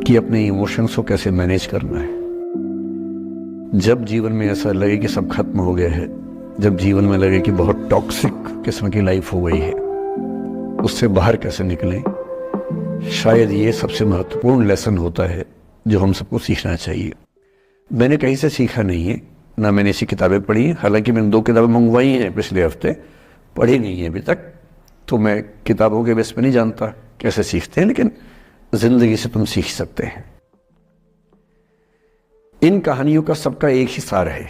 कि अपने इमोशंस को कैसे मैनेज करना है। जब जीवन में ऐसा लगे कि सब खत्म हो गया है, जब जीवन में लगे कि बहुत टॉक्सिक किस्म की लाइफ हो गई है, उससे बाहर कैसे निकलें, शायद ये सबसे महत्वपूर्ण लेसन होता है जो हम सबको सीखना चाहिए। मैंने कहीं से सीखा नहीं है, ना मैंने ऐसी किताबें पढ़ी हैं। हालांकि मैंने 2 किताबें मंगवाई हैं पिछले हफ्ते, पढ़ी नहीं है अभी तक, तो मैं किताबों के बेस पे नहीं जानता कैसे सीखते हैं, लेकिन जिंदगी से तुम सीख सकते हैं। इन कहानियों का सबका एक ही सार है,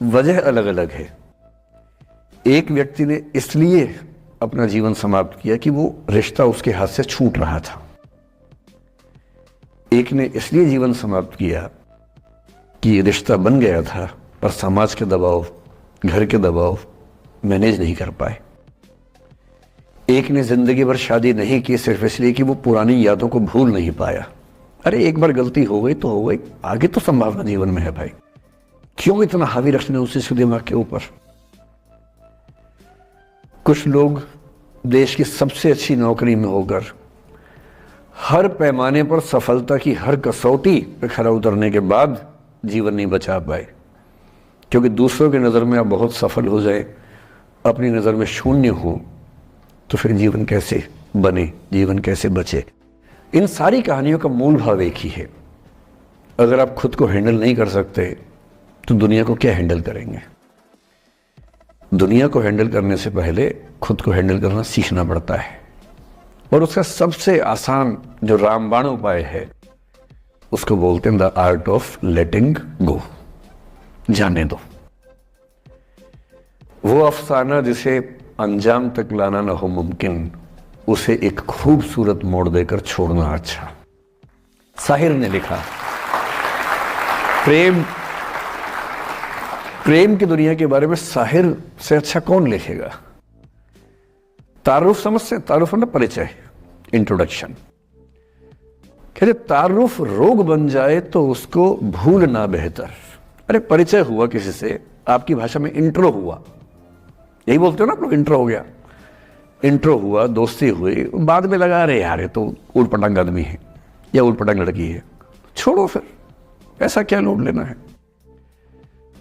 वजह अलग अलग है। एक व्यक्ति ने इसलिए अपना जीवन समाप्त किया कि वो रिश्ता उसके हाथ से छूट रहा था। एक ने इसलिए जीवन समाप्त किया कि ये रिश्ता बन गया था, पर समाज के दबाव, घर के दबाव मैनेज नहीं कर पाए। एक ने जिंदगी भर शादी नहीं की सिर्फ इसलिए कि वो पुरानी यादों को भूल नहीं पाया। अरे एक बार गलती हो गई तो हो गई, आगे तो संभावना जीवन में है भाई, क्यों इतना हावी रखना उसी से दिमाग के ऊपर। कुछ लोग देश की सबसे अच्छी नौकरी में होकर हर पैमाने पर सफलता की हर कसौटी पे खरा उतरने के बाद जीवन नहीं बचा पाए, क्योंकि दूसरों की नज़र में आप बहुत सफल हो जाए, अपनी नज़र में शून्य हो, तो फिर जीवन कैसे बने, जीवन कैसे बचे। इन सारी कहानियों का मूल भाव एक ही है। अगर आप खुद को हैंडल नहीं कर सकते तो दुनिया को क्या हैंडल करेंगे। दुनिया को हैंडल करने से पहले खुद को हैंडल करना सीखना पड़ता है, और उसका सबसे आसान जो रामबाण उपाय है उसको बोलते हैं द आर्ट ऑफ लेटिंग गो। जाने दो। वो अफसाना जिसे अंजाम तक लाना न हो मुमकिन, उसे एक खूबसूरत मोड़ देकर छोड़ना अच्छा। साहिर ने लिखा। प्रेम की दुनिया के बारे में साहिर से अच्छा कौन लिखेगा। तारुफ समझते, तारुफ ना परिचय, इंट्रोडक्शन। कहते तारुफ रोग बन जाए तो उसको भूलना बेहतर। अरे परिचय हुआ किसी से, आपकी भाषा में इंट्रो हुआ, यही बोलते हो ना आप लोग, इंट्रो हो गया। इंट्रो हुआ, दोस्ती हुई, बाद में लगा रहे यार ये तो ऊट पटांग आदमी है या ऊट पटांग लड़की है, छोड़ो फिर, ऐसा क्या लोड लेना है।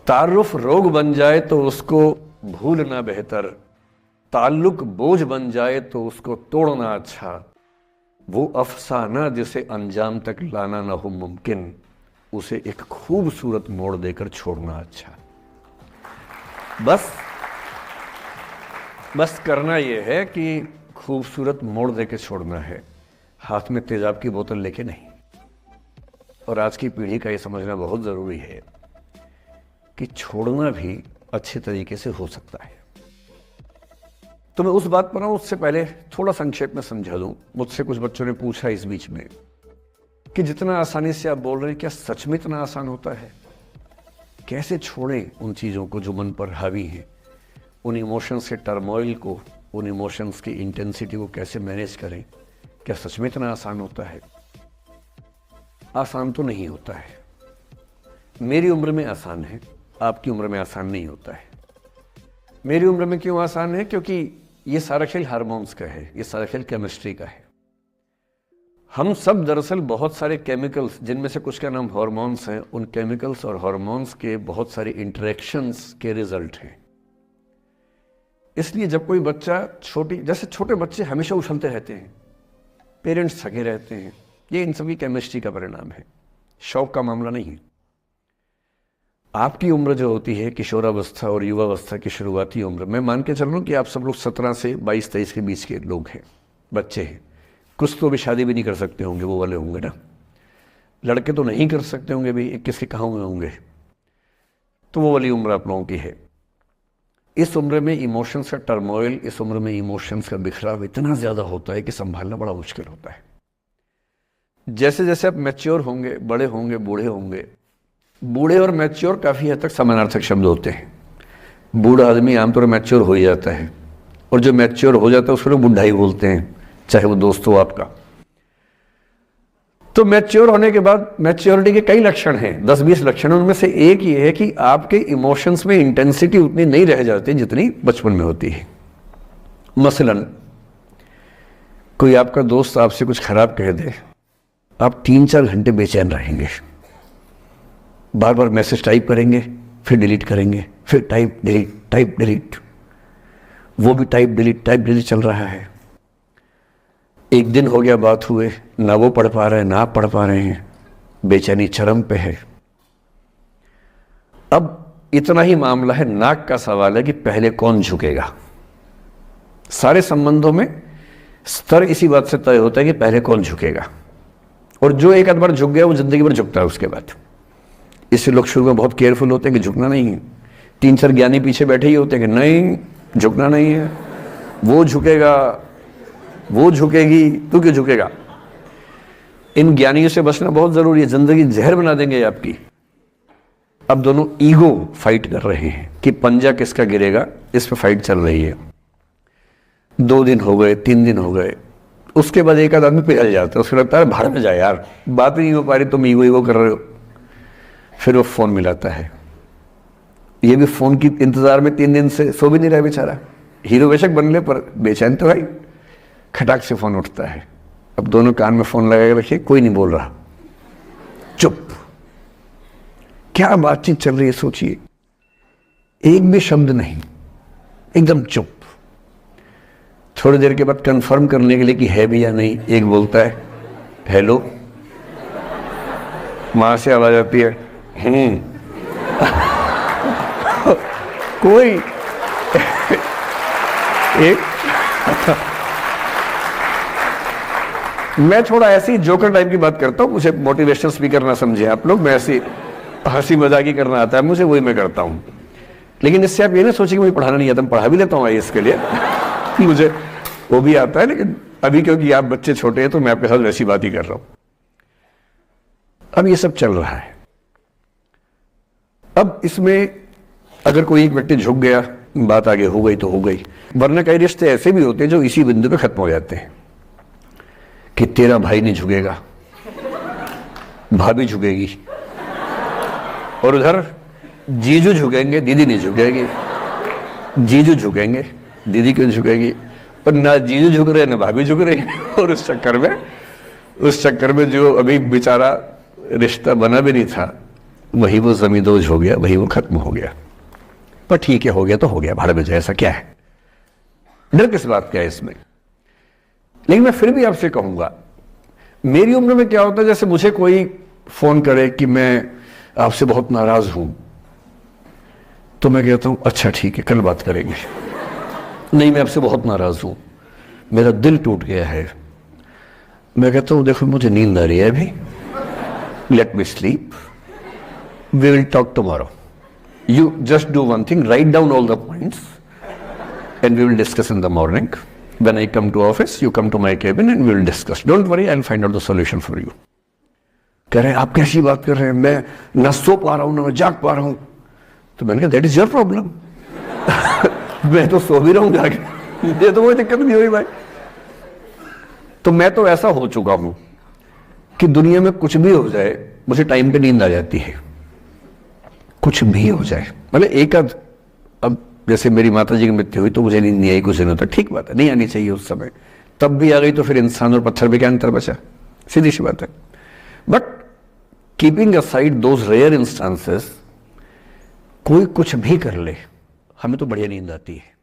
तारुफ रोग बन जाए तो उसको भूलना बेहतर, ताल्लुक बोझ बन जाए तो उसको तोड़ना अच्छा। वो अफसाना जिसे अंजाम तक लाना ना हो मुमकिन, उसे एक खूबसूरत मोड़ देकर छोड़ना अच्छा। बस करना यह है कि खूबसूरत मोड़ देकर छोड़ना है, हाथ में तेजाब की बोतल लेके नहीं। और आज की पीढ़ी का यह समझना बहुत ज़रूरी है कि छोड़ना भी अच्छे तरीके से हो सकता है। तो मैं उस बात पर आऊँ उससे पहले थोड़ा संक्षेप में समझा दूँ। मुझसे कुछ बच्चों ने पूछा इस बीच में कि जितना आसानी से आप बोल रहे हैं, क्या सच में इतना आसान होता है। कैसे छोड़ें उन चीज़ों को जो मन पर हावी हैं, उन इमोशंस के टर्मोइल को, उन इमोशंस की इंटेंसिटी को कैसे मैनेज करें। क्या सच में इतना आसान होता है। आसान तो नहीं होता है। मेरी उम्र में आसान है, आपकी उम्र में आसान नहीं होता है। मेरी उम्र में क्यों आसान है, क्योंकि ये सारा खेल हार्मोन्स का है, ये सारा खेल केमिस्ट्री का है। हम सब दरअसल बहुत सारे केमिकल्स, जिनमें से कुछ का नाम हार्मोन्स हैं, उन केमिकल्स और हार्मोन्स के बहुत सारे इंटरेक्शंस के रिजल्ट हैं। इसलिए जब कोई बच्चा जैसे छोटे बच्चे हमेशा उछलते रहते हैं, पेरेंट्स थके रहते हैं, ये इन सभी केमिस्ट्री का परिणाम है, शौक का मामला नहीं है। आपकी उम्र जो होती है किशोरावस्था और युवावस्था की शुरुआती उम्र, मैं मान के चल रहा हूँ कि आप सब लोग 17 से 22-23 के बीच के लोग हैं, बच्चे हैं। कुछ तो अभी शादी भी नहीं कर सकते होंगे, वो वाले होंगे ना। लड़के तो नहीं कर सकते होंगे भी, 21 के कहाँ हुए होंगे, तो वो वाली उम्र आप लोगों की है। इस उम्र में इमोशंस का टर्मोइल, इस उम्र में इमोशंस का बिखराव इतना ज़्यादा होता है कि संभालना बड़ा मुश्किल होता है। जैसे जैसे आप मैच्योर होंगे, बड़े होंगे, बूढ़े होंगे, बूढ़े और मैच्योर काफ़ी हद तक समानार्थक शब्द होते हैं। बूढ़ा आदमी आमतौर पर मैच्योर हो ही जाता है, और जो मैच्योर हो जाता है उसको लोग बुढ़ा ही बोलते हैं, चाहे वो दोस्त हो आपका। तो मैच्योर होने के बाद मैच्योरिटी के कई लक्षण हैं, 10-20 लक्षण। उनमें से एक ये है कि आपके इमोशंस में इंटेंसिटी उतनी नहीं रह जाती जितनी बचपन में होती है। मसलन कोई आपका दोस्त आपसे कुछ खराब कह दे, आप 3-4 घंटे बेचैन रहेंगे, बार बार मैसेज टाइप करेंगे, फिर डिलीट करेंगे, फिर टाइप डिलीट, वो भी टाइप डिलीट चल रहा है। एक दिन हो गया बात हुए, ना वो पढ़ पा रहे हैं ना आप पढ़ पा रहे हैं, बेचैनी चरम पे है। अब इतना ही मामला है, नाक का सवाल है कि पहले कौन झुकेगा। सारे संबंधों में स्तर इसी बात से तय होता है कि पहले कौन झुकेगा, और जो एक आध बार झुक गया वो जिंदगी भर झुकता है उसके बाद। इससे लोग शुरू में बहुत केयरफुल होते हैं कि झुकना नहीं है। 3-4 ज्ञानी पीछे बैठे ही होते हैं कि नहीं झुकना नहीं है, वो झुकेगा, वो झुकेगी, तू क्यों झुकेगा। इन ज्ञानियों से बचना बहुत जरूरी है, जिंदगी जहर बना देंगे आपकी। अब दोनों ईगो फाइट कर रहे हैं कि पंजा किसका गिरेगा, इस पे फाइट चल रही है। 2 दिन हो गए, 3 दिन हो गए, उसके बाद एक आध आदमी पिघल जाता है, उसको लगता है भाड़ में जाए यार, बात ही नहीं हो पा रही, तुम ईगो कर रहे हो। फिर वो फोन मिलाता है, ये भी फोन की इंतजार में 3 दिन से सो भी नहीं रहा बेचारा, हीरो बेशक बनने पर बेचैन तो भाई। खटाक से फोन उठता है, अब दोनों कान में फोन लगा के रखिए, कोई नहीं बोल रहा, चुप। क्या बातचीत चल रही है सोचिए, एक भी शब्द नहीं, एकदम चुप। थोड़ी देर के बाद कंफर्म करने के लिए कि है भी या नहीं, एक बोलता है हेलो, वहां से आवाज आती है कोई एक मैं थोड़ा ऐसी जोकर टाइप की बात करता हूँ, मुझे मोटिवेशनल स्पीकर ना समझे आप लोग, मैं ऐसी हंसी मजाकी करना आता है मुझे, वही मैं करता हूँ। लेकिन इससे आप ये ना सोचिए कि मुझे पढ़ाना नहीं आता, मैं पढ़ा भी लेता हूँ इसके लिए मुझे वो भी आता है, लेकिन अभी क्योंकि आप बच्चे छोटे हैं तो मैं आपके साथ वैसी बात ही कर रहा हूं। अब ये सब चल रहा है। अब इसमें अगर कोई एक व्यक्ति झुक गया, बात आगे हो गई तो हो गई, वरना कई रिश्ते ऐसे भी होते हैं जो इसी बिंदु पे खत्म हो जाते हैं कि तेरा भाई नहीं झुकेगा, भाभी झुकेगी, और उधर जीजू झुकेंगे, दीदी नहीं झुकेगी, जीजू झुकेंगे, दीदी क्यों झुकेगी, पर ना जीजू झुक रहे ना भाभी झुक रही और उस चक्कर में जो अभी बेचारा रिश्ता बना भी नहीं था, वही वो जमींदोज हो गया, वही वो खत्म हो गया। पर ठीक है, हो गया तो हो गया, भाड़ में जाए, ऐसा क्या है, डर किस बात का है इसमें। लेकिन मैं फिर भी आपसे कहूंगा, मेरी उम्र में क्या होता है, जैसे मुझे कोई फोन करे कि मैं आपसे बहुत नाराज हूं, तो मैं कहता हूं अच्छा ठीक है कल बात करेंगे। नहीं, मैं आपसे बहुत नाराज हूं, मेरा दिल टूट गया है, मैं कहता हूं देखो मुझे नींद आ रही है अभी, let me sleep, we will talk tomorrow, you just do one thing, write down all the points and we will discuss in the morning, when I come to office you come to my cabin and we will discuss, don't worry, I will find out the solution for you. कह रहे हैं आप कैसी बात कर रहे हैं, मैं ना सो पा रहा हूं ना मैं जाग पा रहा हूं। तो मैंने कहा दैट इज योर प्रॉब्लम मैं तो सो भी रहूंगा आगे, ये तो कोई दिक्कत नहीं हुई भाई। तो मैं तो ऐसा हो चुका हूं कि दुनिया में कुछ भी हो जाए मुझे टाइम पे नींद आ जाती है, कुछ भी हो जाए, मतलब एक आध, अब जैसे मेरी माता जी की मृत्यु हुई तो मुझे नींद नहीं आई कुछ दिनों तक, ठीक बात है, नहीं आनी चाहिए उस समय, तब भी आ गई तो फिर इंसान और पत्थर में क्या अंतर बचा, सीधी सी बात है। But keeping aside those rare instances, कोई कुछ भी कर ले, हमें तो बढ़िया नींद आती है।